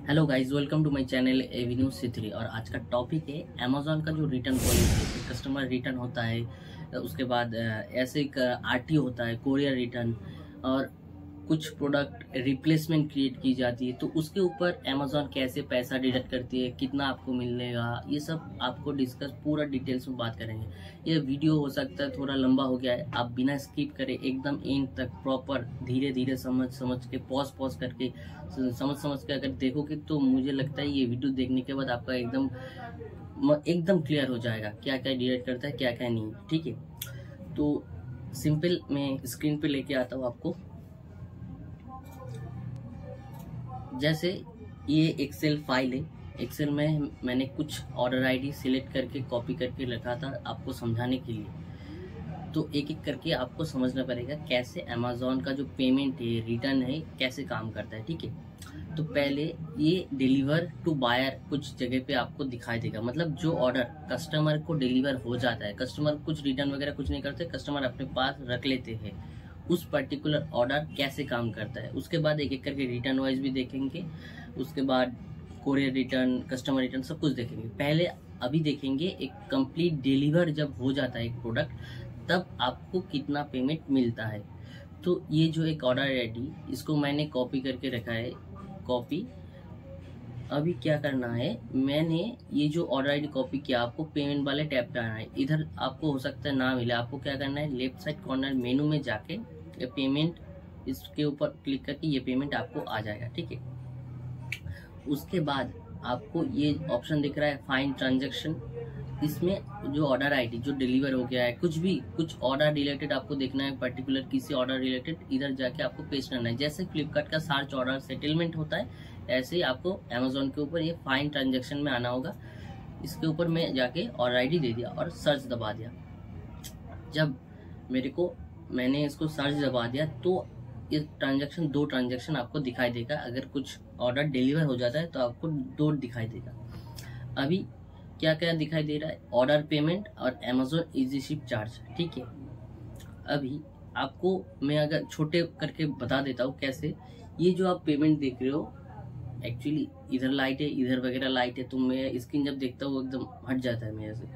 Hello guys, welcome to my channel avenue C3। और आज का टॉपिक है अमेजोन का जो रिटर्न पॉलिसी। कस्टमर रिटर्न होता है, उसके बाद ऐसे एक RT होता है, कोरियर रिटर्न, और कुछ प्रोडक्ट रिप्लेसमेंट क्रिएट की जाती है, तो उसके ऊपर अमेजोन कैसे पैसा डिडक्ट करती है, कितना आपको मिलेगा, ये सब आपको डिस्कस पूरा डिटेल्स में बात करेंगे। ये वीडियो हो सकता है थोड़ा लंबा हो गया है, आप बिना स्किप करे एकदम एंड तक प्रॉपर धीरे धीरे समझ के पॉज करके समझ के अगर देखोगे तो मुझे लगता है ये वीडियो देखने के बाद आपका एकदम क्लियर हो जाएगा क्या क्या डिडक्ट करता है, क्या क्या नहीं। ठीक है, तो सिंपल मैं स्क्रीन पे लेके आता हूँ आपको। जैसे ये एक्सेल फाइल है, एक्सेल में मैंने कुछ ऑर्डर आईडी सिलेक्ट करके कॉपी करके रखा था आपको समझाने के लिए। तो एक एक करके आपको समझना पड़ेगा कैसे अमेजोन का जो पेमेंट है, रिटर्न है, कैसे काम करता है। ठीक है, तो पहले ये डिलीवर टू बायर कुछ जगह पे आपको दिखाई देगा, मतलब जो ऑर्डर कस्टमर को डिलीवर हो जाता है, कस्टमर कुछ रिटर्न वगैरह कुछ नहीं करते, कस्टमर अपने पास रख लेते हैं, उस पर्टिकुलर ऑर्डर कैसे काम करता है। उसके बाद एक एक करके रिटर्न वाइज भी देखेंगे, उसके बाद कोरियर रिटर्न, कस्टमर रिटर्न, सब कुछ देखेंगे। पहले अभी देखेंगे एक कंप्लीट डिलीवर जब हो जाता है एक प्रोडक्ट, तब आपको कितना पेमेंट मिलता है। तो ये जो एक ऑर्डर आईडी, इसको मैंने कॉपी करके रखा है, कॉपी। अभी क्या करना है, मैंने ये जो ऑर्डर आईडी कॉपी किया, आपको पेमेंट वाले टैब पे आना है। इधर आपको हो सकता है ना मिले, आपको क्या करना है, लेफ्ट साइड कॉर्नर मेनू में जाके ये पेमेंट, इसके ऊपर क्लिक करके ये पेमेंट आपको आ जाएगा। ठीक है, उसके बाद आपको ये ऑप्शन दिख रहा है फाइंड ट्रांजैक्शन। इसमें जो ऑर्डर आईडी जो डिलीवर हो गया है, कुछ ऑर्डर रिलेटेड आपको देखना है, पर्टिकुलर किसी ऑर्डर रिलेटेड, इधर जाके आपको पेस्ट करना है। जैसे फ्लिपकार्ट का सर्च ऑर्डर सेटलमेंट होता है, ऐसे ही आपको अमेजोन के ऊपर ये फाइंड ट्रांजैक्शन में आना होगा। इसके ऊपर मैं जाके ऑर्डर आईडी दे दिया और सर्च दबा दिया। जब मैंने इसको सर्च दबा दिया तो ये दो ट्रांजैक्शन आपको दिखाई देगा। अगर कुछ ऑर्डर डिलीवर हो जाता है तो आपको 2 दिखाई देगा। अभी क्या क्या दिखाई दे रहा है, ऑर्डर पेमेंट और अमेजोन इजी शिप चार्ज। ठीक है, अभी आपको मैं अगर छोटे करके बता देता हूँ कैसे। ये जो आप पेमेंट देख रहे हो, एक्चुअली इधर लाइट है, इधर वगैरह लाइट है, तो मैं स्क्रीन जब देखता हूँ एकदम हट जाता है मेरे से।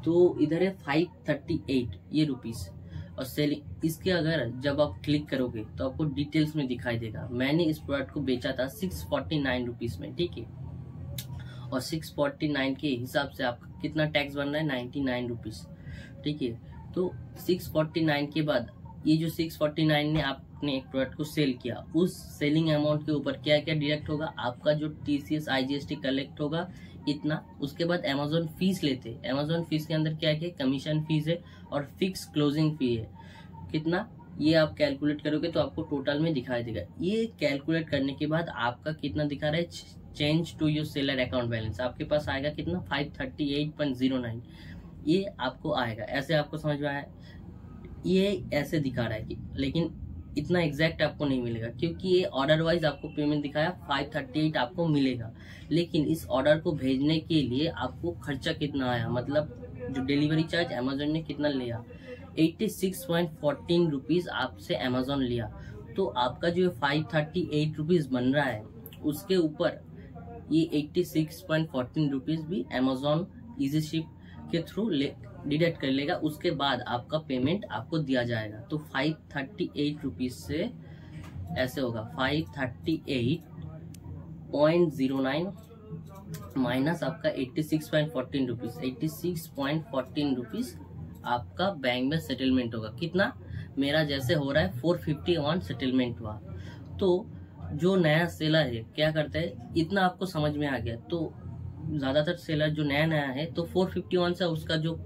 तो इधर है 538 ये रुपीस, और सेलिंग इसके अगर जब आप क्लिक करोगे तो आपको डिटेल्स में दिखाई देगा। मैंने इस प्रोडक्ट को बेचा था 649 रुपीज में। ठीक है, और 649 के हिसाब से आपका कितना टैक्स बन रहा है, 99 रुपीज। ठीक है, तो 649 के बाद ये जो 649 ने आपने एक प्रोडक्ट को सेल किया, उस सेलिंग अमाउंट के ऊपर क्या क्या डिडक्ट होगा, आपका जो TCS IGST कलेक्ट होगा इतना। उसके बाद अमेजोन फीस लेते, अमेजोन फीस के अंदर क्या क्या कमीशन फीस है और फिक्स क्लोजिंग फी है कितना, ये आप कैलकुलेट करोगे तो आपको टोटल में दिखाई देगा। ये कैलकुलेट करने के बाद आपका कितना दिखा रहा है, change to your seller account balance, आपके पास आएगा कितना, 538.09 ये आपको आएगा। ऐसे आपको समझ में आया, ये ऐसे दिखा रहा है कि, लेकिन इतना एग्जैक्ट आपको नहीं मिलेगा क्योंकि ये ऑर्डर वाइज आपको पेमेंट दिखाया 538 आपको मिलेगा। लेकिन इस ऑर्डर को भेजने के लिए आपको खर्चा कितना आया, मतलब जो डिलीवरी चार्ज अमेजोन ने कितना लिया, 86.14 रुपीज आपसे अमेजोन लिया। तो आपका जो 538 रुपीज बन रहा है, उसके ऊपर ये 86.14 रुपीज भी अमेजोन इजी शिप के थ्रू डिडक्ट कर लेगा। उसके बाद आपका पेमेंट आपको दिया जाएगा। तो 538 रुपीज से ऐसे होगा 538.09 माइनस आपका 86.14 रुपीज, 86.14 रुपीज आपका बैंक में सेटलमेंट होगा। कितना, मेरा जैसे हो रहा है 451 सेटलमेंट हुआ। तो जो नया सेलर है क्या करता है, इतना आपको समझ में आ गया। तो ज्यादातर सेलर जो नया है तो 451 से उसका जो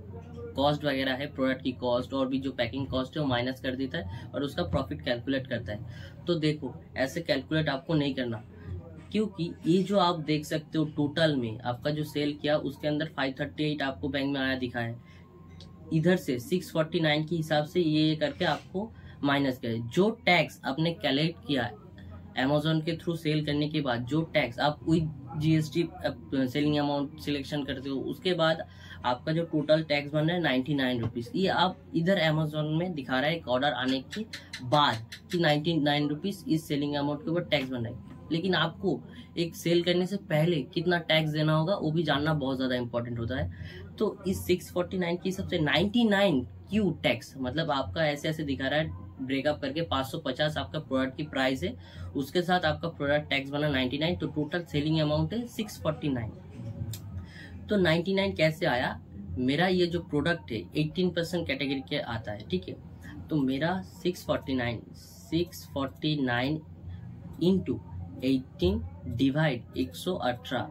कॉस्ट वगैरह है, प्रोडक्ट की कॉस्ट और भी जो पैकिंग कॉस्ट है, वो माइनस कर देता है और उसका प्रॉफिट कैलकुलेट करता है। तो देखो, ऐसे कैलकुलेट आपको नहीं करना, क्योंकि ये जो आप देख सकते हो टोटल में आपका जो सेल किया उसके अंदर 538 आपको बैंक में आया दिखा है, इधर से 649 के हिसाब से ये करके आपको माइनस करे। जो टैक्स आपने कलेक्ट किया अमेजोन के थ्रू सेल करने के बाद, जो टैक्स आप with GST selling amount selection करते हो, उसके बाद आपका जो टोटल टैक्स बन रहा है 99 रुपीज। ये आप इधर अमेजोन में दिखा रहा है एक ऑर्डर आने के बाद कि 99 रुपीज इस सेलिंग अमाउंट के ऊपर टैक्स बन रहा है। लेकिन आपको एक सेल करने से पहले कितना टैक्स देना होगा वो भी जानना बहुत ज़्यादा इंपॉर्टेंट होता है। तो इस 649 की सबसे 99 क्यू टैक्स, मतलब आपका ऐसे ऐसे दिखा रहा है ब्रेकअप करके 550 आपका प्रोडक्ट की प्राइस है, उसके साथ आपका प्रोडक्ट टैक्स बना 99, तो टोटल सेलिंग अमाउंट है 649। तो 99 कैसे आया? मेरा ये जो प्रोडक्ट है 18% कैटेगरी के आता है, ठीक है। तो मेरा 649 इंटू 18 डिवाइड 118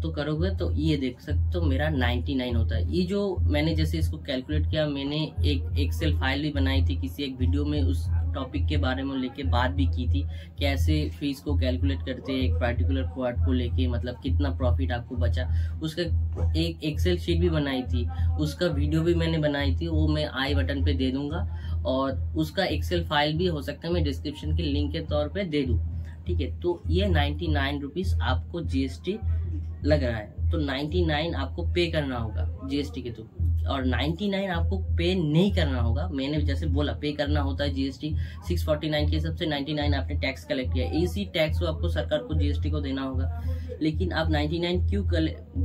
तो करोगे तो ये देख सकते हो मेरा 99 होता है। ये जो मैंने जैसे इसको कैलकुलेट किया, मैंने एक एक्सेल फाइल भी बनाई थी किसी एक वीडियो में, उस टॉपिक के बारे में लेके बात भी की थी, कैसे फीस को कैलकुलेट करते हैं एक पर्टिकुलर प्रोडक्ट को लेके, मतलब कितना प्रॉफिट आपको बचा। उसका एक एक्सेल शीट भी बनाई थी, उसका वीडियो भी मैंने बनाई थी, वो मैं आई बटन पे दे दूंगा, और उसका एक्सेल फाइल भी हो सकता है मैं डिस्क्रिप्शन के लिंक के तौर पे दे दूं, ठीक है। तो ये 99 रुपीज आपको जीएसटी लग रहा है, तो 99 आपको पे करना होगा जीएसटी के थ्रू, और 99 आपको पे नहीं करना होगा। मैंने जैसे बोला पे करना होता है जीएसटी 649 के हिसाब से, 99 आपने टैक्स कलेक्ट किया, इसी टैक्स को आपको सरकार को जीएसटी को देना होगा। लेकिन आप 99 क्यों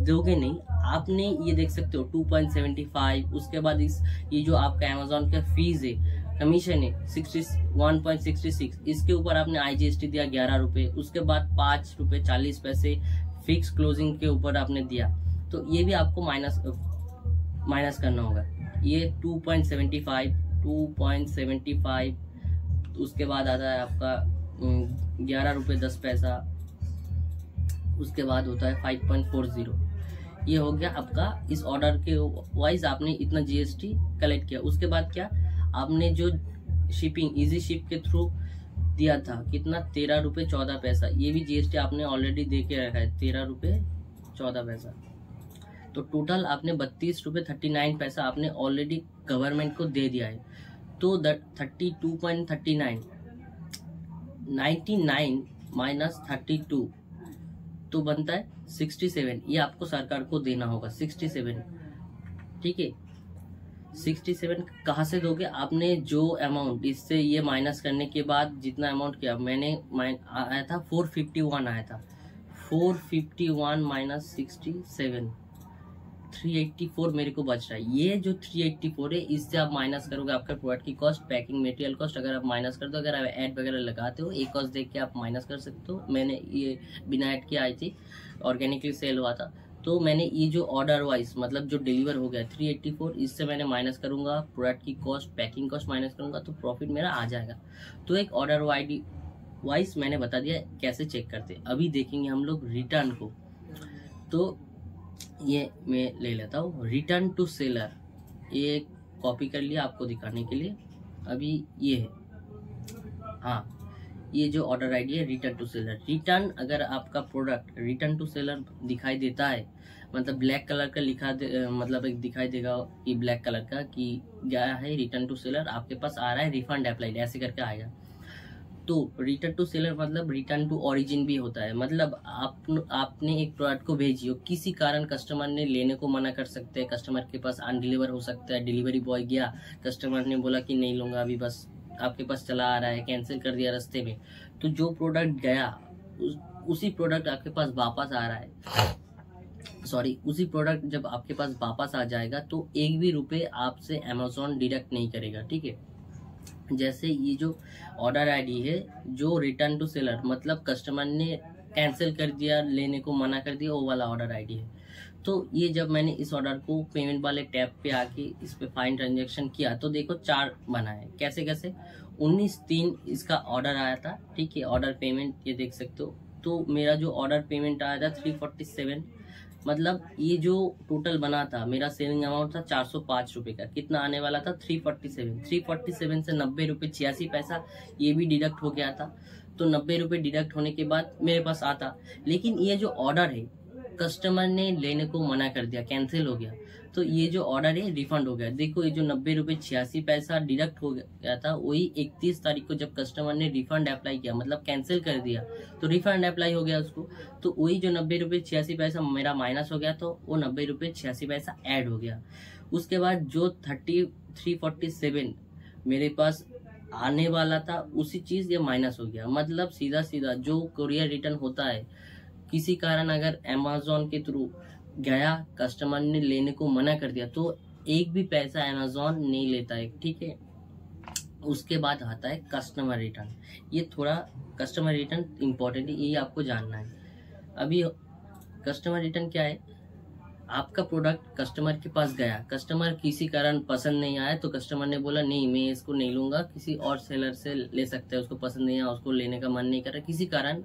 दोगे नहीं, आपने ये देख सकते हो 2.75, उसके बाद ये जो आपका अमेजोन का फीस है, कमीशन है 61.66, इसके ऊपर आपने आईजीएसटी दिया 11 रुपए, उसके बाद 5 रुपए 40 पैसे फिक्स क्लोजिंग के ऊपर आपने दिया, तो ये भी आपको माइनस करना होगा। ये 2.75, उसके बाद आता है आपका 11 रुपए 10 पैसा, उसके बाद होता है 5.40। ये हो गया आपका इस ऑर्डर के वाइज आपने इतना जीएसटी कलेक्ट किया। उसके बाद क्या, आपने जो शिपिंग इजी शिप के थ्रू दिया था कितना 13 रुपए 14 पैसा, ये भी जीएसटी आपने ऑलरेडी दे के रखा है 13 रुपए 14 पैसा, तो टोटल आपने 32 रुपए 39 पैसा आपने ऑलरेडी गवर्नमेंट को दे दिया है। तो 32.39, 99 माइनस 32 तो बनता है 67, ये आपको सरकार को देना होगा 67, ठीक है। 67 कहाँ से दोगे? आपने जो अमाउंट इससे ये माइनस करने के बाद जितना अमाउंट किया, मैंने आया था 451 आया था, 451 माइनस 67 384 मेरे को बच रहा है। ये जो 384 है इससे आप माइनस करोगे आपका प्रोडक्ट की कॉस्ट, पैकिंग मटेरियल कॉस्ट, अगर आप माइनस कर दो, अगर आप ऐड वगैरह लगाते हो एक कॉस्ट देख के आप माइनस कर सकते हो। मैंने ये बिना ऐड के आई थी, ऑर्गेनिकली सेल हुआ था, तो मैंने ये जो ऑर्डर वाइज मतलब जो डिलीवर हो गया 384, इससे मैंने माइनस करूंगा प्रोडक्ट की कॉस्ट, पैकिंग कॉस्ट माइनस करूंगा, तो प्रॉफिट मेरा आ जाएगा। तो एक ऑर्डर वाइज मैंने बता दिया कैसे चेक करते। अभी देखेंगे हम लोग रिटर्न को, तो ये मैं ले लेता हूँ रिटर्न टू सेलर, ये कॉपी कर लिया आपको दिखाने के लिए। अभी ये है, हाँ ये जो ऑर्डर आईडी है रिटर्न टू सेलर। रिटर्न अगर आपका प्रोडक्ट रिटर्न टू सेलर दिखाई देता है, मतलब ब्लैक कलर का मतलब एक दिखाई देगा कि ब्लैक कलर का कि गया है रिटर्न टू सेलर, आपके पास आ रहा है रिफंड अप्लाइड, ऐसे करके आएगा। तो रिटर्न टू सेलर मतलब रिटर्न टू ओरिजिन भी होता है, मतलब आपने एक प्रोडक्ट को भेजी हो, किसी कारण कस्टमर ने लेने को मना कर सकते हैं, कस्टमर के पास अनडिलीवर हो सकता है, डिलीवरी बॉय गया, कस्टमर ने बोला कि नहीं लूंगा अभी, बस आपके पास चला आ रहा है, कैंसिल कर दिया रास्ते में, तो जो प्रोडक्ट गया उसी प्रोडक्ट आपके पास वापस आ रहा है, सॉरी उसी प्रोडक्ट जब आपके पास वापस आ जाएगा तो एक भी रुपए आपसे अमेजोन डिडक्ट नहीं करेगा, ठीक है। जैसे ये जो ऑर्डर आईडी है जो रिटर्न टू सेलर मतलब कस्टमर ने कैंसिल कर दिया, लेने को मना कर दिया, वो वाला ऑर्डर आईडी है। तो ये जब मैंने इस ऑर्डर को पेमेंट वाले टैब पे आके इस पे फाइन ट्रांजेक्शन किया तो देखो 4 बना है, कैसे 19/3 इसका ऑर्डर आया था, ठीक है। ऑर्डर पेमेंट ये देख सकते हो, तो मेरा जो ऑर्डर पेमेंट आया था 347, मतलब ये जो टोटल बना था मेरा सेविंग अमाउंट था 405 रुपए का, कितना आने वाला था 347 से 90 रुपए 86 पैसा ये भी डिडक्ट हो गया था। तो 90 रुपए डिडक्ट होने के बाद मेरे पास आता, लेकिन ये जो ऑर्डर है कस्टमर ने लेने को मना कर दिया, कैंसिल हो गया, तो ये जो ऑर्डर है रिफंड हो गया। देखो ये जो 90 रुपए 86 पैसा डिडक्ट हो गया था, वही 31 तारीख को जब कस्टमर ने रिफंड अप्लाई किया मतलब कैंसिल कर दिया तो रिफंड अप्लाई हो गया उसको, तो वही जो 90 रुपए 86 पैसा मेरा माइनस हो गया, तो वो 90 रुपए 86 पैसा ऐड हो गया। उसके बाद जो 347 मेरे पास आने वाला था उसी चीज ये माइनस हो गया। मतलब सीधा सीधा जो कुरियर रिटर्न होता है, किसी कारण अगर अमेजोन के थ्रू गया, कस्टमर ने लेने को मना कर दिया, तो एक भी पैसा अमेजोन नहीं लेता है, ठीक है। उसके बाद आता है कस्टमर रिटर्न। ये थोड़ा कस्टमर रिटर्न इम्पोर्टेंट है, ये आपको जानना है। अभी कस्टमर रिटर्न क्या है? आपका प्रोडक्ट कस्टमर के पास गया, कस्टमर किसी कारण पसंद नहीं आया, तो कस्टमर ने बोला नहीं मैं इसको नहीं लूंगा, किसी और सेलर से ले सकते हैं, उसको पसंद नहीं आया, उसको लेने का मन नहीं कर रहा, किसी कारण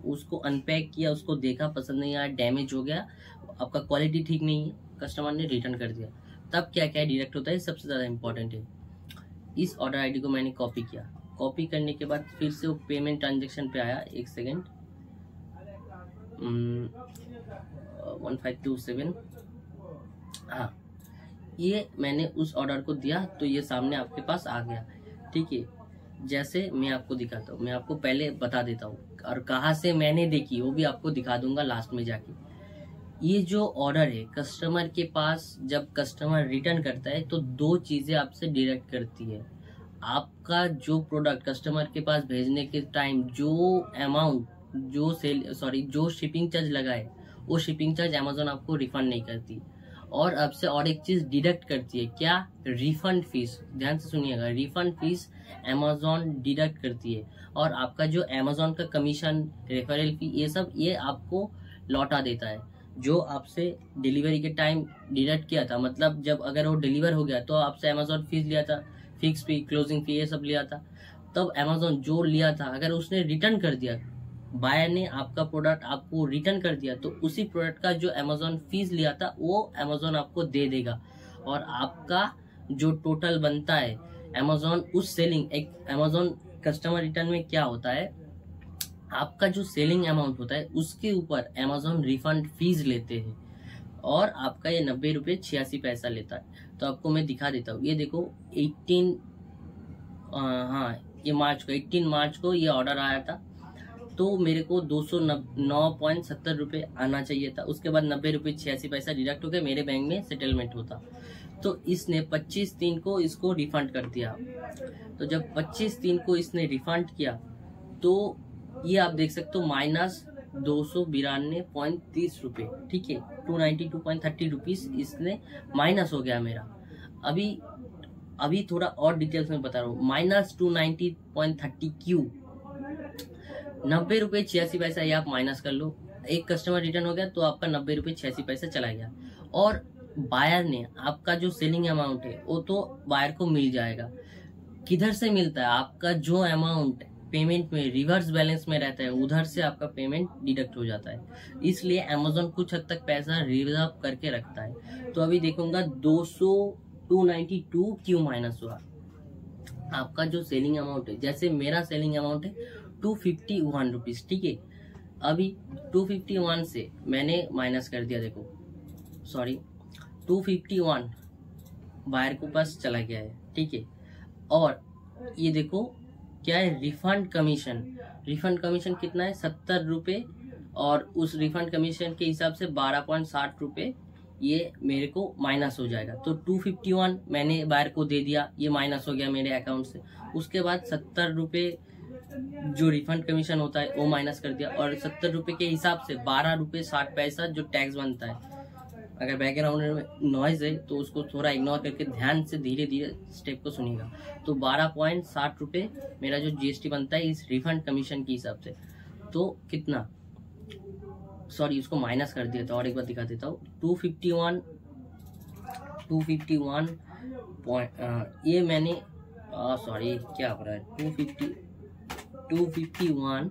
उसको अनपैक किया, उसको देखा, पसंद नहीं आया, डैमेज हो गया, आपका क्वालिटी ठीक नहीं है, कस्टमर ने रिटर्न कर दिया। तब क्या क्या डिडक्ट होता है, सबसे ज़्यादा इंपॉर्टेंट है। इस ऑर्डर आईडी को मैंने कॉपी किया, कॉपी करने के बाद फिर से वो पेमेंट ट्रांजेक्शन पे आया, 1 सेकेंड, 1527, हाँ, ये मैंने उस ऑर्डर को दिया, तो ये सामने आपके पास आ गया, ठीक है। जैसे मैं आपको दिखाता हूँ, मैं आपको पहले बता देता हूँ, और कहाँ से मैंने देखी वो भी आपको दिखा दूंगा लास्ट में जाके। ये जो ऑर्डर है कस्टमर के पास, जब कस्टमर रिटर्न करता है तो 2 चीजें आपसे डिडक्ट करती है। आपका जो प्रोडक्ट कस्टमर के पास भेजने के टाइम जो अमाउंट, जो शिपिंग चार्ज लगा है, वो शिपिंग चार्ज अमेजोन आपको रिफंड नहीं करती। और अब से और एक चीज डिडक्ट करती है, क्या? Refund fees. ध्यान से सुनिएगा, रिफंड फीस अमेजोन डिडक्ट करती है। और आपका जो अमेजोन का कमीशन, रेफरल फी, ये सब ये आपको लौटा देता है, जो आपसे डिलीवरी के टाइम डिडक्ट किया था। मतलब जब अगर वो डिलीवर हो गया तो आपसे अमेजोन फीस लिया था, फिक्स फी, क्लोजिंग फी, ये सब लिया था। तब अमेजोन जो लिया था, अगर उसने रिटर्न कर दिया, बायर ने आपका प्रोडक्ट आपको रिटर्न कर दिया, तो उसी प्रोडक्ट का जो अमेजोन फीस लिया था वो अमेजोन आपको दे देगा। और आपका जो टोटल बनता है अमेजोन उस सेलिंग, एक अमेजोन कस्टमर रिटर्न में क्या होता है, आपका जो सेलिंग अमाउंट होता है उसके ऊपर अमेजोन रिफंड फीस लेते हैं, और आपका ये 90 रुपये 86 पैसा लेता है। तो आपको मैं दिखा देता हूँ, ये देखो 18, हाँ ये मार्च को, 18 मार्च को ये ऑर्डर आया था, तो मेरे को 209.70 रुपये आना चाहिए था। उसके बाद 90 रुपये 86 पैसा डिडक्ट हो गया, मेरे बैंक में सेटलमेंट होता। तो इसने 25/3 को इसको रिफंड कर दिया। तो जब 25/3 को इसने रिफंड किया, तो ये आप देख सकते हो -292.30 रुपये, ठीक है, 292.30 रुपीज इसने माइनस हो गया मेरा। अभी थोड़ा और डिटेल्स में बता रहा हूँ, -290.30 क्यों? 90 रुपये 86 पैसा, ये आप माइनस कर लो। एक कस्टमर रिटर्न हो गया तो आपका 90 रुपये 86 पैसा चला गया। और बायर ने आपका जो सेलिंग अमाउंट है वो तो बायर को मिल जाएगा। किधर से मिलता है? आपका जो अमाउंट पेमेंट में रिवर्स बैलेंस में रहता है, उधर से आपका पेमेंट डिडक्ट हो जाता है। इसलिए अमेजोन कुछ हद तक पैसा रिजर्व करके रखता है। तो अभी देखूंगा 292 क्यों माइनस हुआ। आपका जो सेलिंग अमाउंट है, जैसे मेरा सेलिंग अमाउंट है 251 रुपीज, ठीक है। अभी 251 से मैंने माइनस कर दिया, देखो सॉरी 251 बायर के पास चला गया है, ठीक है। और ये देखो क्या है, रिफंड कमीशन। रिफंड कमीशन कितना है? 70 रुपये, और उस रिफंड कमीशन के हिसाब से 12.60 रुपये ये मेरे को माइनस हो जाएगा। तो 251 मैंने बायर को दे दिया, ये माइनस हो गया मेरे अकाउंट से। उसके बाद 70 रुपये जो रिफंड कमीशन होता है वो माइनस कर दिया, और 70 रुपये के हिसाब से 12 रुपये 60 पैसा जो टैक्स बनता है। अगर बैकग्राउंड में नॉइज है तो उसको थोड़ा इग्नोर करके ध्यान से धीरे धीरे स्टेप को सुनिएगा। तो 12.60 रुपये मेरा जो जीएसटी बनता है इस रिफंड कमीशन के हिसाब से। तो कितना, सॉरी उसको माइनस कर दिया था, और एक बार दिखा देता हूँ। 251 ये मैंने सॉरी क्या हो रहा है, 251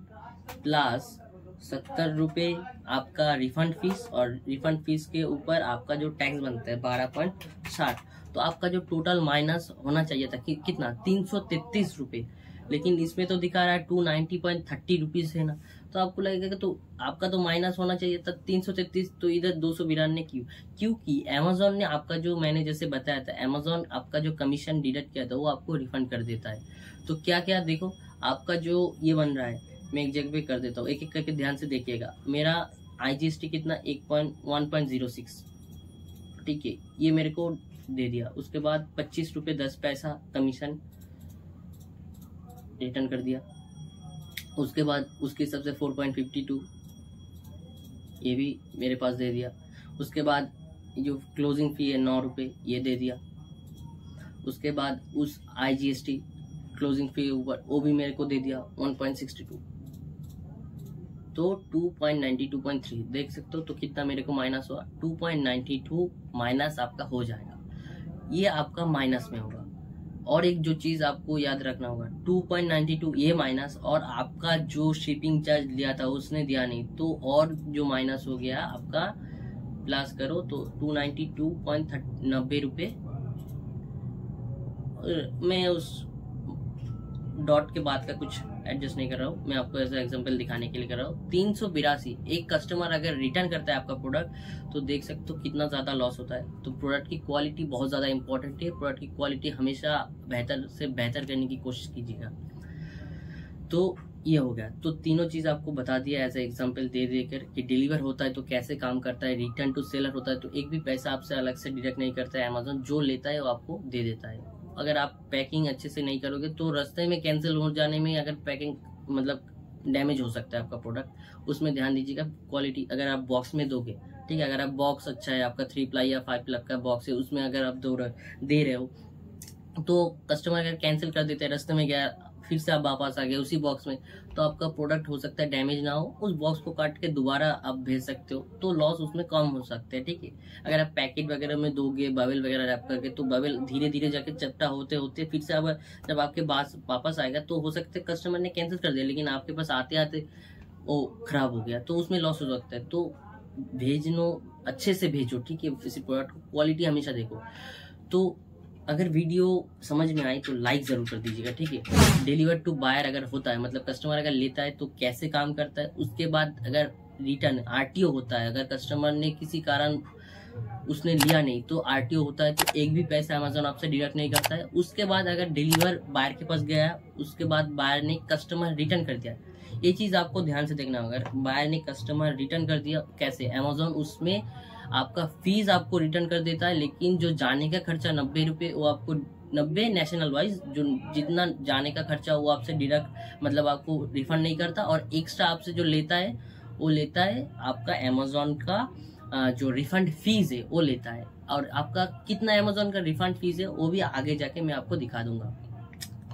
प्लस 70 रुपये आपका रिफंड फीस, और रिफंड फीस के ऊपर आपका जो टैक्स बनता है 12.60। तो आपका जो टोटल माइनस होना चाहिए था कितना, 333 रुपये। लेकिन इसमें तो दिखा रहा है 290.30 रुपीज है ना। तो आपको लगेगा कि तो आपका तो माइनस होना चाहिए था 333, तो इधर 292 क्यों? क्योंकि अमेजोन ने आपका जो, मैंने जैसे बताया था, अमेजोन आपका जो कमीशन डिडक्ट किया था वो आपको रिफंड कर देता है। तो क्या क्या देखो, आपका जो ये बन रहा है, मैं एक जगह पे कर देता हूँ, एक एक करके ध्यान से देखिएगा। मेरा IGST कितना 1.06, ठीक है, ये मेरे को दे दिया। उसके बाद 25 रुपये 10 पैसा कमीशन, रिटर्न कर दिया। उसके बाद उसके हिसाब से 4.52 ये भी मेरे पास दे दिया। उसके बाद जो क्लोजिंग फ़ी है 9 रुपये ये दे दिया। उसके बाद उस IGST क्लोजिंग फ़ी ऊपर वो भी मेरे को दे दिया 1.62। तो 2.92.3 देख सकते हो, तो कितना मेरे को माइनस हुआ, 2.92 माइनस आपका हो जाएगा, ये आपका माइनस में होगा। और एक जो चीज आपको याद रखना होगा, 2.92 ये माइनस, और आपका जो शिपिंग चार्ज लिया था उसने दिया नहीं, तो और जो माइनस हो गया आपका प्लस करो तो 292.90 रुपये। मैं उस डॉट के बाद का कुछ एडजस्ट नहीं कर रहा हूँ, मैं आपको ऐसा एग्जांपल दिखाने के लिए कर रहा हूँ। 382 एक कस्टमर अगर रिटर्न करता है आपका प्रोडक्ट, तो देख सकते हो कितना ज़्यादा लॉस होता है। तो प्रोडक्ट की क्वालिटी बहुत ज़्यादा इंपॉर्टेंट है, प्रोडक्ट की क्वालिटी हमेशा बेहतर से बेहतर करने की कोशिश कीजिएगा। तो ये हो गया, तो तीनों चीज़ आपको बता दिया एज ए एग्जाम्पल दे देकर कि डिलीवर होता है तो कैसे काम करता है, रिटर्न टू सेलर होता है तो एक भी पैसा आपसे अलग से डिडक्ट नहीं करता है अमेजोन, जो लेता है वो आपको दे देता है। अगर आप पैकिंग अच्छे से नहीं करोगे तो रास्ते में कैंसिल हो जाने में अगर पैकिंग मतलब डैमेज हो सकता है आपका प्रोडक्ट, उसमें ध्यान दीजिएगा। क्वालिटी अगर आप बॉक्स में दोगे, ठीक है, अगर आप बॉक्स अच्छा है आपका 3 प्लाई या 5 प्लाई का बॉक्स है, उसमें अगर आप दे रहे हो तो कस्टमर अगर कैंसिल कर देते हैं, रास्ते में गया फिर से आप वापस आ गए उसी बॉक्स में, तो आपका प्रोडक्ट हो सकता है डैमेज ना हो, उस बॉक्स को काट के दोबारा आप भेज सकते हो, तो लॉस उसमें कम हो सकते हैं। ठीक है, अगर आप पैकेट वगैरह में दोगे बबल वगैरह रैप करके, तो बबल धीरे धीरे जाके चपटा होते होते फिर से अब जब आपके पास वापस आएगा तो हो सकता है कस्टमर ने कैंसिल कर दिया, लेकिन आपके पास आते आते वो खराब हो गया, तो उसमें लॉस हो सकता है। तो भेजनो अच्छे से भेजो, ठीक है, किसी प्रोडक्ट को क्वालिटी हमेशा देखो। तो अगर वीडियो समझ में आई तो लाइक जरूर कर दीजिएगा, ठीक है। डिलीवर टू बायर अगर होता है, मतलब कस्टमर अगर लेता है तो कैसे काम करता है, उसके बाद अगर रिटर्न RTO होता है, अगर कस्टमर ने किसी कारण उसने लिया नहीं तो RTO होता है, तो एक भी पैसा अमेजोन आपसे डिडक्ट नहीं करता है। उसके बाद अगर डिलीवर बायर के पास गया, उसके बाद बायर ने कस्टमर रिटर्न कर दिया, ये चीज आपको ध्यान से देखना होगा। बायर ने कस्टमर रिटर्न कर दिया कैसे, अमेजोन उसमें आपका फीस आपको रिटर्न कर देता है, लेकिन जो जाने का खर्चा 90 रुपये वो आपको 90 नेशनल वाइज जो जितना जाने का खर्चा वो आपसे डिडक्ट मतलब आपको रिफंड नहीं करता, और एक्स्ट्रा आपसे जो लेता है वो लेता है आपका अमेजोन का जो रिफंड फीस है वो लेता है। और आपका कितना अमेजोन का रिफंड फीस है वो भी आगे जाके मैं आपको दिखा दूंगा।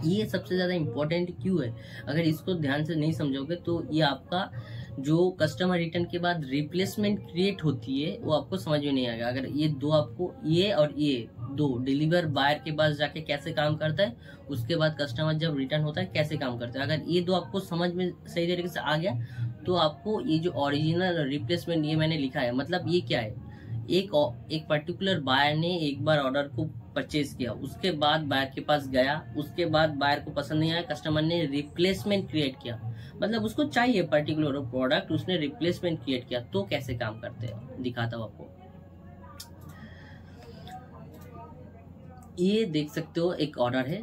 ये सबसे ज्यादा इम्पोर्टेंट क्यों है, अगर इसको ध्यान से नहीं समझोगे तो ये आपका जो कस्टमर रिटर्न के बाद रिप्लेसमेंट क्रिएट होती है वो आपको समझ में नहीं आएगा। अगर ये दो आपको, ये और ये दो डिलीवर बायर के पास जाके कैसे काम करता है, उसके बाद कस्टमर जब रिटर्न होता है कैसे काम करता है, अगर ये दो आपको समझ में सही तरीके से आ गया तो आपको ये जो ओरिजिनल रिप्लेसमेंट ये मैंने लिखा है, मतलब ये क्या है, एक पर्टिकुलर बायर ने एक बार ऑर्डर को परचेज किया, उसके बाद बायर के पास गया, उसके बाद बायर को पसंद नहीं आया, कस्टमर ने रिप्लेसमेंट क्रिएट किया, मतलब उसको चाहिए पर्टिकुलर प्रोडक्ट, उसने रिप्लेसमेंट क्रिएट किया, तो कैसे काम करते हैं दिखाता हूँ आपको। ये देख सकते हो एक ऑर्डर है,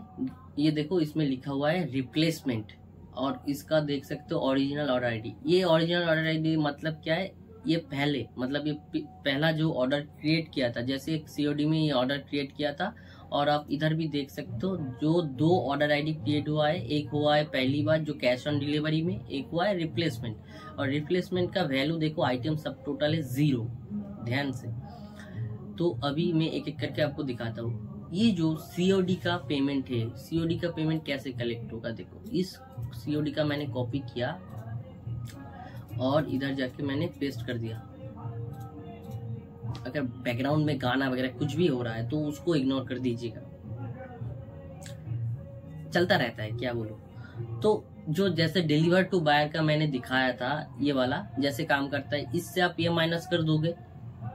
ये देखो इसमें लिखा हुआ है रिप्लेसमेंट, और इसका देख सकते हो ओरिजिनल ऑर्डर आईडी। ये ओरिजिनल ऑर्डर आईडी मतलब क्या है, ये पहले मतलब ये पहला जो ऑर्डर क्रिएट किया था, जैसे COD में ये ऑर्डर क्रिएट किया था, और आप इधर भी देख सकते हो जो 2 ऑर्डर आईडी क्रिएट हुआ है, एक हुआ है पहली बार जो कैश ऑन डिलीवरी में, एक हुआ है रिप्लेसमेंट, और रिप्लेसमेंट का वैल्यू देखो आइटम सब टोटल है 0, ध्यान से। तो अभी मैं एक एक करके आपको दिखाता हूँ। ये जो COD का पेमेंट है, COD का पेमेंट कैसे कलेक्ट होगा, देखो इस COD का मैंने कॉपी किया और इधर जाके मैंने पेस्ट कर दिया। अगर बैकग्राउंड में गाना वगैरह कुछ भी हो रहा है तो उसको इग्नोर कर दीजिएगा, चलता रहता है क्या बोलो। तो जो जैसे डिलीवर टू बायर का मैंने दिखाया था, ये वाला जैसे काम करता है, इससे आप ये माइनस कर दोगे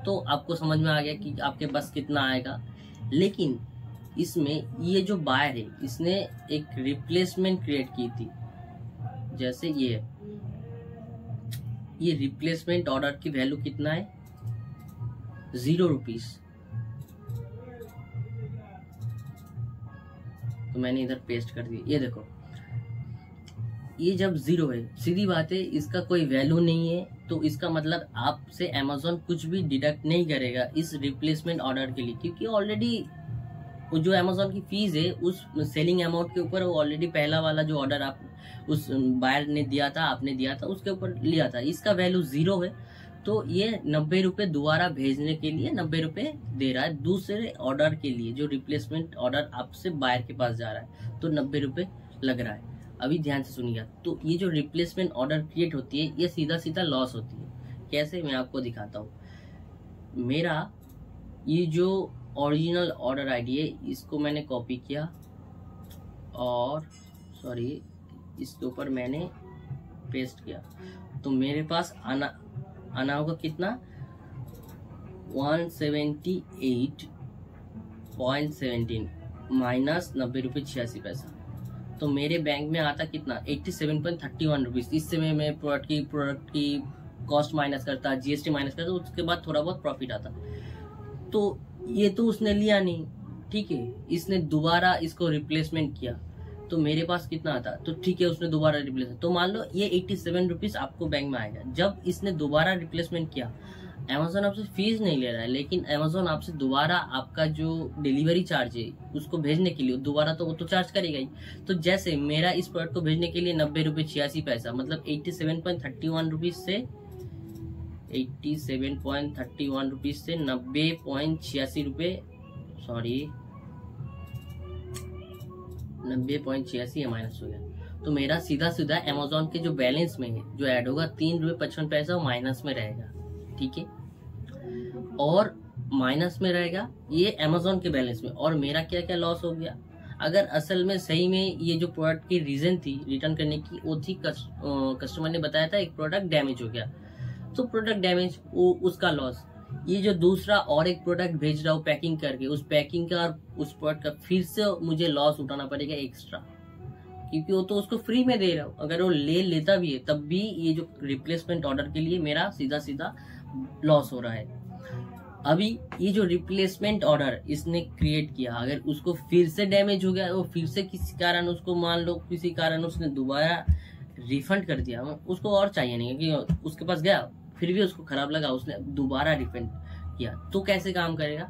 तो आपको समझ में आ गया कि आपके पास कितना आएगा। लेकिन इसमें ये जो बायर है इसने एक रिप्लेसमेंट क्रिएट की थी, जैसे ये रिप्लेसमेंट ऑर्डर की वैल्यू कितना है, 0 रुपीज। तो मैंने इधर पेस्ट कर दिया, ये देखो ये जब 0 है, सीधी बात है इसका कोई वैल्यू नहीं है, तो इसका मतलब आपसे अमेजोन कुछ भी डिडक्ट नहीं करेगा इस रिप्लेसमेंट ऑर्डर के लिए, क्योंकि ऑलरेडी वो जो अमेजोन की फीस है उस सेलिंग अमाउंट के ऊपर वो ऑलरेडी पहला वाला जो ऑर्डर आप उस बायर ने दिया था, आपने दिया था, उसके ऊपर लिया था, इसका वैल्यू 0 है। तो ये 90 रुपये दोबारा भेजने के लिए 90 रुपये दे रहा है दूसरे ऑर्डर के लिए, जो रिप्लेसमेंट ऑर्डर आपसे बायर के पास जा रहा है, तो 90 रुपये लग रहा है। अभी ध्यान से सुनिएगा, तो ये जो रिप्लेसमेंट ऑर्डर क्रिएट होती है ये सीधा सीधा लॉस होती है। कैसे, मैं आपको दिखाता हूँ। मेरा ये जो ओरिजिनल ऑर्डर आईडी है इसको मैंने कॉपी किया और सॉरी इसके ऊपर मैंने पेस्ट किया, तो मेरे पास आना होगा कितना, 178.17 माइनस 90 रुपये 86 पैसा। तो मेरे बैंक में आता कितना, 87.31 रुपीज़। इससे मैं प्रोडक्ट की कॉस्ट माइनस करता, जीएसटी माइनस करता, उसके बाद थोड़ा बहुत प्रॉफिट आता। तो ये तो उसने लिया नहीं, ठीक है, इसने दोबारा इसको रिप्लेसमेंट किया, तो मेरे पास कितना आता, तो ठीक है उसने दोबारा रिप्लेस, तो मान लो ये 87 रुपीज़ आपको बैंक में आएगा। जब इसने दोबारा रिप्लेसमेंट किया, अमेजोन आपसे फीस नहीं ले रहा है, लेकिन अमेजोन आपसे दोबारा आपका जो डिलीवरी चार्ज है उसको भेजने के लिए दोबारा तो वो तो चार्ज करेगा ही। तो जैसे मेरा इस प्रोडक्ट को भेजने के लिए 90 रुपये 86 पैसा, मतलब 87.31 रुपीज़ से 87.31 रुपीज़ से 90.86 रुपये, सॉरी 90.86 माइनस हो गया। तो मेरा सीधा सीधा अमेजोन के जो बैलेंस में है जो ऐड होगा 3 रुपये 55 पैसा माइनस में रहेगा, ठीक है, और माइनस में रहेगा ये अमेजोन के बैलेंस में। और मेरा क्या क्या लॉस हो गया, अगर असल में सही में ये जो प्रोडक्ट की रीजन थी रिटर्न करने की वो थी कस्टमर ने बताया था एक प्रोडक्ट डैमेज हो गया, तो प्रोडक्ट डैमेज वो उसका लॉस। ये जो दूसरा और एक प्रोडक्ट भेज रहा हूँ पैकिंग करके, उस पैकिंग का और उस प्रोडक्ट का फिर से मुझे लॉस उठाना पड़ेगा एक्स्ट्रा, क्योंकि वो तो उसको फ्री में दे रहा हूँ। अगर वो लेता भी है तब भी ये जो रिप्लेसमेंट ऑर्डर के लिए मेरा सीधा सीधा लॉस हो रहा है। अभी ये जो रिप्लेसमेंट ऑर्डर इसने क्रिएट किया, अगर उसको फिर से डैमेज हो गया, वो फिर से किसी कारण उसको मान लो किसी कारण उसने दोबारा रिफंड कर दिया, उसको और चाहिए नहीं कि उसके पास गया फिर भी उसको खराब लगा, उसने दोबारा रिफंड किया, तो कैसे काम करेगा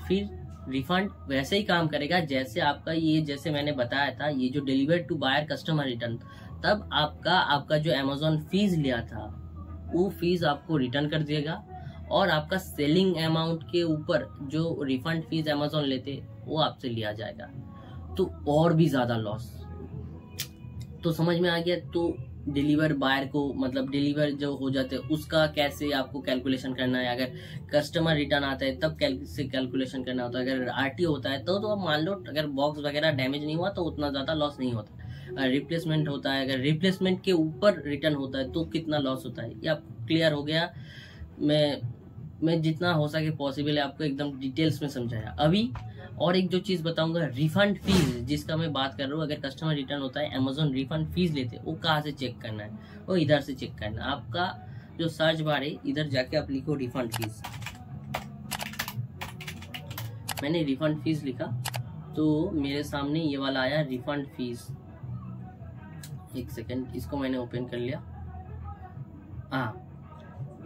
फिर रिफंड? वैसे ही काम करेगा जैसे आपका ये, जैसे मैंने बताया था, ये जो deliver to buyer customer return, तब आपका जो अमेजोन फीस लिया था वो फीस आपको रिटर्न कर देगा, और आपका सेलिंग अमाउंट के ऊपर जो रिफंड फीस अमेजोन लेते वो आपसे लिया जाएगा, तो और भी ज्यादा लॉस। तो समझ में आ गया। तो डिलीवर बायर को, मतलब डिलीवर जो हो जाते हैं उसका कैसे आपको कैलकुलेशन करना है, अगर कस्टमर रिटर्न आता है तब कैसे कैलकुलेशन करना होता है, अगर आरटीओ होता है तो अब मान लो अगर बॉक्स वगैरह डैमेज नहीं हुआ तो उतना ज्यादा लॉस नहीं होता, रिप्लेसमेंट होता है, अगर रिप्लेसमेंट के ऊपर रिटर्न होता है तो कितना लॉस होता है, ये आपको क्लियर हो गया। मैं जितना हो सके पॉसिबल है आपको एकदम डिटेल्स में समझाया। अभी और एक जो चीज बताऊंगा, रिफंड फीस जिसका मैं बात कर रहा हूँ, अगर कस्टमर रिटर्न होता है अमेजोन रिफंड फीस लेते हैं, वो कहाँ से चेक करना है, वो इधर से चेक करना है। आपका जो सर्च बार है इधर जाके आप लिखो रिफंड फीस, मैंने रिफंड फीस लिखा तो मेरे सामने ये वाला आया रिफंड फीस। एक सेकेंड, इसको मैंने ओपन कर लिया, हाँ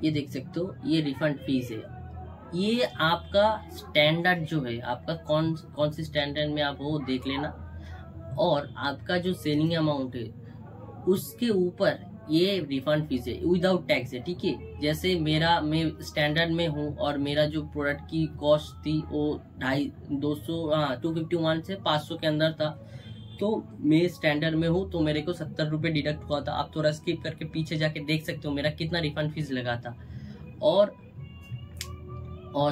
ये देख सकते हो ये रिफंड फीस है। ये आपका स्टैंडर्ड जो है, आपका कौन सी स्टैंडर्ड में आप हो देख लेना, और आपका जो सेलिंग अमाउंट है उसके ऊपर ये रिफंड फीस है विदाउट टैक्स है, ठीक है। जैसे मैं स्टैंडर्ड में हूँ और मेरा जो प्रोडक्ट की कॉस्ट थी वो 251 से 500 के अंदर था, तो मैं स्टैंडर्ड में हूँ तो मेरे को 70 रुपये डिडक्ट हुआ था। आप थोड़ा स्किप करके पीछे जाके देख सकते हो मेरा कितना रिफंड फीस लगा था, और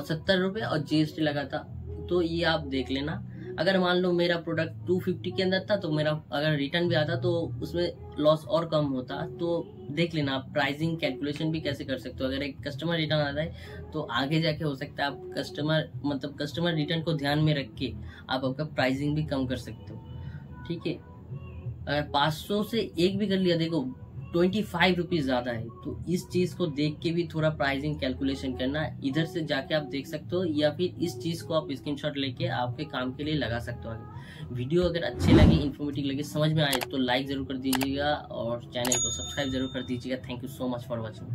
70 रुपये और जीएसटी लगा था, तो ये आप देख लेना। अगर मान लो मेरा प्रोडक्ट 250 के अंदर था तो मेरा अगर रिटर्न भी आता तो उसमें लॉस और कम होता, तो देख लेना। आप प्राइसिंग कैलकुलेशन भी कैसे कर सकते हो, अगर एक कस्टमर रिटर्न आता है तो आगे जाके हो सकता है आप कस्टमर रिटर्न को ध्यान में रख के आप आपका प्राइसिंग भी कम कर सकते हो, ठीक है। अगर 500 से एक भी कर लिया, देखो 25 रुपीज ज्यादा है, तो इस चीज को देख के भी थोड़ा प्राइसिंग कैलकुलेशन करना, इधर से जाके आप देख सकते हो, या फिर इस चीज को आप स्क्रीनशॉट लेके आपके काम के लिए लगा सकते हो। आगे वीडियो अगर अच्छे लगे, इन्फॉर्मेटिव लगे, समझ में आए तो लाइक जरूर कर दीजिएगा और चैनल को सब्सक्राइब जरूर कर दीजिएगा। Thank you so much for watching.